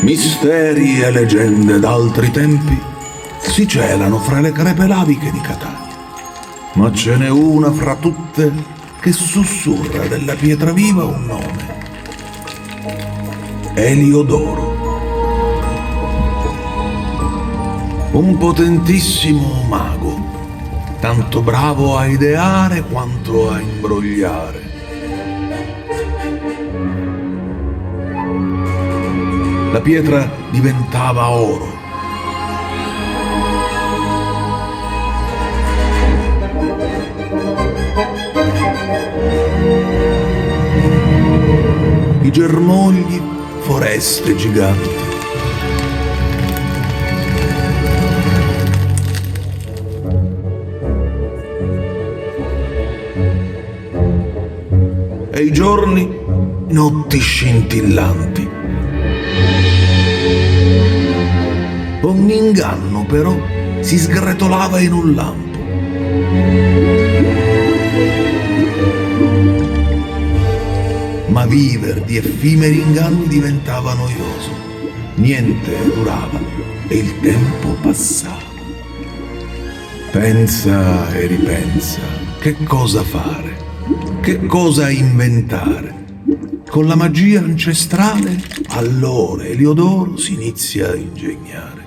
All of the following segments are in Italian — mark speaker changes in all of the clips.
Speaker 1: Misteri e leggende d'altri tempi si celano fra le crepe laviche di Catania, ma ce n'è una fra tutte che sussurra della pietra viva un nome: Eliodoro. Un potentissimo mago, tanto bravo a ideare quanto a imbrogliare. La pietra diventava oro. I germogli, foreste giganti. E i giorni, notti scintillanti. Ogni inganno però si sgretolava in un lampo. Ma viver di effimeri inganni diventava noioso. Niente durava e il tempo passava. Pensa e ripensa, che cosa fare, che cosa inventare. Con la magia ancestrale, allora Eliodoro si inizia a ingegnare.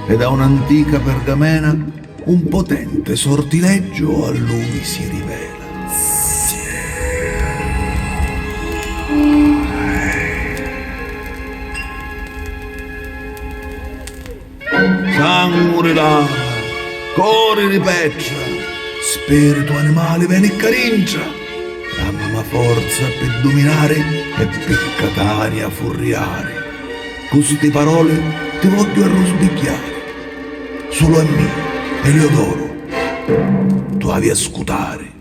Speaker 1: E da un'antica pergamena un potente sortileggio a lui si rivela. Sangue là, cori di peccia, spirito animale vieni carincia, la forza per dominare e per Catania furriare. Queste parole ti voglio arrosbicchiare, solo a me, Eliodoro, tu devi ascoltare.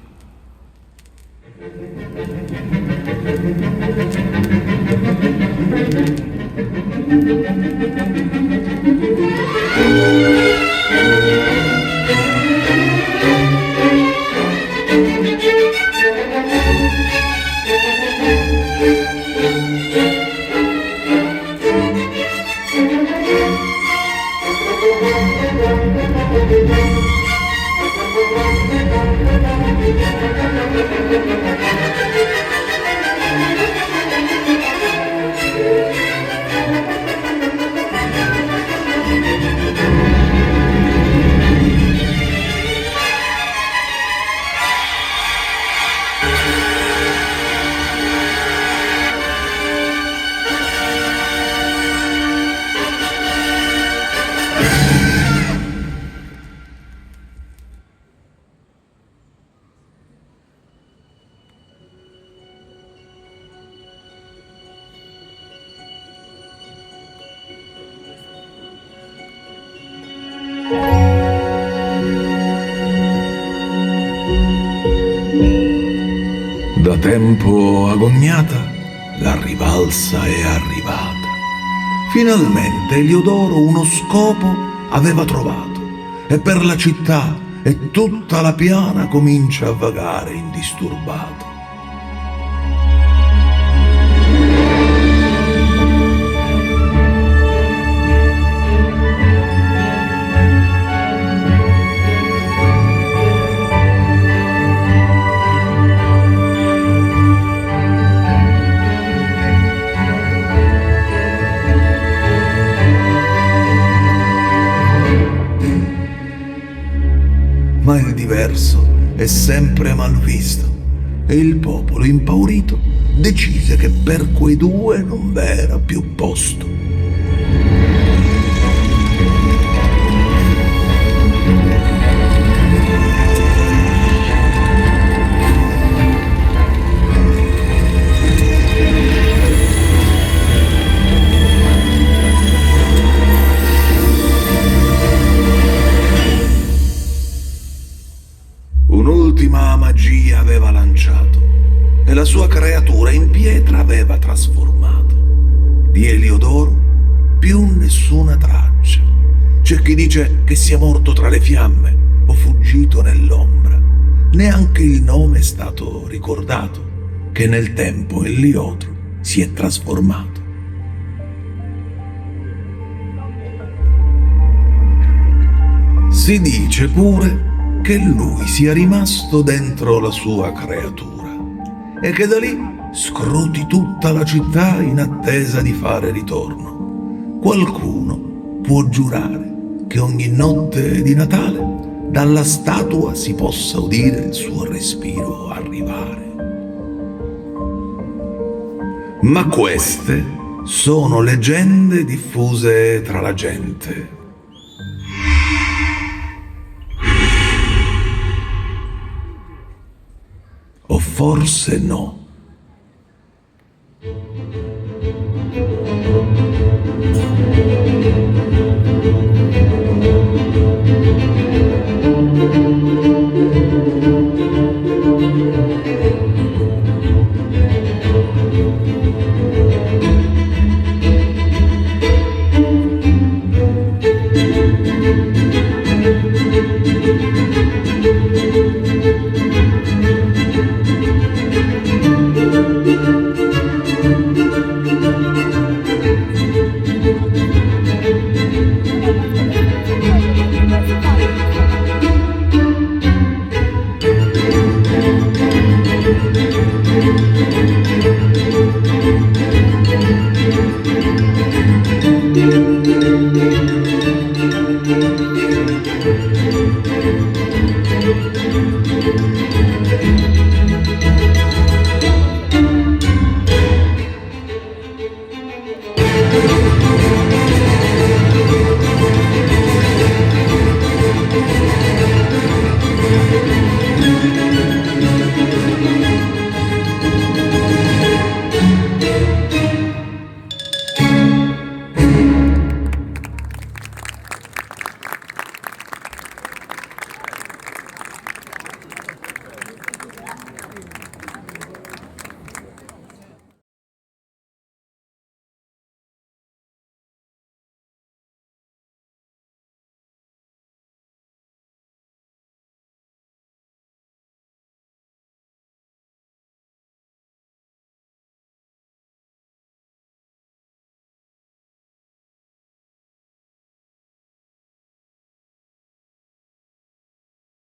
Speaker 1: Da tempo agognata, la rivalsa è arrivata. Finalmente Eliodoro uno scopo aveva trovato e per la città e tutta la piana comincia a vagare indisturbato. Ma il diverso è sempre malvisto e il popolo impaurito decise che per quei due non v'era più posto. Un'ultima magia aveva lanciato e la sua creatura in pietra aveva trasformato. Di Eliodoro più nessuna traccia. C'è chi dice che sia morto tra le fiamme o fuggito nell'ombra. Neanche il nome è stato ricordato. che nel tempo in liotro si è trasformato. Si dice pure che lui sia rimasto dentro la sua creatura e che da lì scruti tutta la città in attesa di fare ritorno. Qualcuno può giurare che ogni notte di Natale dalla statua si possa udire il suo respiro arrivare. Ma queste sono leggende diffuse tra la gente. O forse no.